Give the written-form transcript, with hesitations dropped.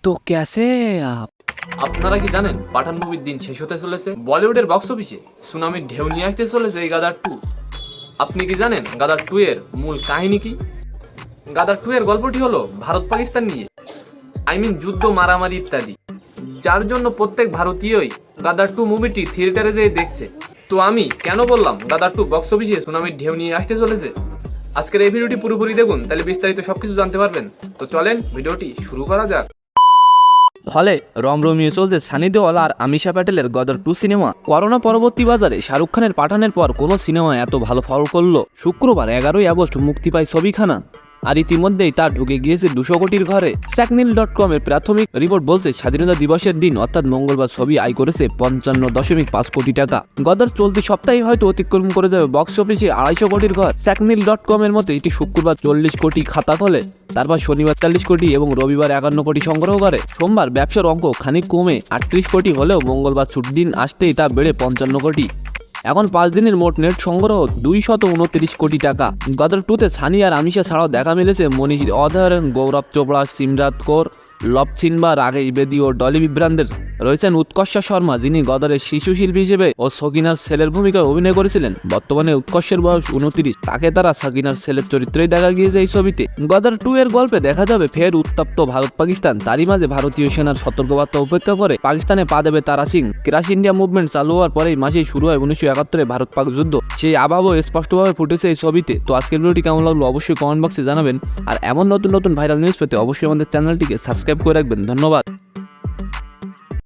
तो कैसे हैं आप? আপনারা কি জানেন পাঠান মুভির দিন শেষ হতে চলেছে? বলিউডের বক্স অফিসে সুনামির ঢেউ নিয়ে আসতে চলেছে এই গাদার 2। আপনি কি জানেন গাদার 2 এর মূল কাহিনী কি? গাদার 2 এর গল্পটি হলো ভারত পাকিস্তান নিয়ে, যুদ্ধ, মারামারি ইত্যাদি, যার জন্য প্রত্যেক ভারতীয়ই গাদার 2 মুভিটি থিয়েটারে যেয়ে দেখছে। তো আমি কেন বললাম গাদার 2 বক্স অফিসে সুনামির ঢেউ নিয়ে আসতে চলেছে? আজকের এই ভিডিওটি পুরোপুরি দেখুন, তাহলে বিস্তারিত সবকিছু জানতে পারবেন। তো চলেন ভিডিওটি শুরু করা যাক। হলে রমরমিয়ে চলছে সানি দেওয়াল আর আমিষা প্যাটেলের গদর 2 সিনেমা। করোনা পরবর্তী বাজারে শাহরুখ খানের পাঠানের পর কোনো সিনেমা এত ভালো ফল করলো। শুক্রবার 11ই আগস্ট মুক্তি পায় ছবিখানা, আর ইতিমধ্যেই তা ঢুকে গিয়েছে 200 কোটির ঘরে। ShackNeil.com এর প্রাথমিক রিপোর্ট বলছে স্বাধীনতা দিবসের দিন অর্থাৎ মঙ্গলবার ছবি আয় করেছে 55.5 কোটি টাকা। গদর চলতি সপ্তাহে হয়তো অতিক্রম করে যাবে বক্স অফিসে 250 কোটির ঘর। ShackNeil.com এর মতে এটি শুক্রবার 40 কোটি খাতা খোলে, তারপর শনিবার 40 কোটি এবং রবিবার 51 কোটি সংগ্রহ করে। সোমবার ব্যবসার অঙ্ক খানিক কমে 38 কোটি হলেও মঙ্গলবার ছুটির দিন আসতেই তা বেড়ে 55 কোটি। এখন 5 দিনের মোট নেট সংগ্রহ 229 কোটি টাকা। গদর 2তে সানি আর আমিষা ছাড়াও দেখা মিলেছে মনীষ অধরন, গৌরব চোপড়া, সিমরাত কৌর, লব সিনবা, রাঘব বেদি ও ডলি বিভ্রান্তের। রয়েছেন উৎকর্ষ শর্মা, যিনি গদরের শিশু শিল্পী হিসেবে ও সকিনার ছেলের ভূমিকায় অভিনয় করেছিলেন। বর্তমানে উৎকর্ষের বয়স 29, তাকে তারা সকিনার ছেলের চরিত্রেই দেখা গিয়েছে এই ছবিতে। গদর 2 এর গল্পে দেখা যাবে ফের উত্তপ্ত ভারত পাকিস্তান, তারই মাঝে ভারতীয় সেনার সতর্কবার্তা উপেক্ষা করে পাকিস্তানে পা দেবে তারা সিং। ক্রাশ ইন্ডিয়া মুভমেন্ট চালু হওয়ার পরেই মাসেই শুরু হয় 1971-এ ভারত পাক যুদ্ধ। সেই আবহাওয়া স্পষ্টভাবে ফুটেছে এই ছবিতে। তো আজকের ভিডিওটি কেমন লাগলো অবশ্যই কমেন্ট বক্সে জানাবেন, আর এমন নতুন নতুন ভাইরাল নিউজ পেতে অবশ্যই আমাদের চ্যানেলটিকে সাবস্ক্রাইব করে রাখবেন। ধন্যবাদ।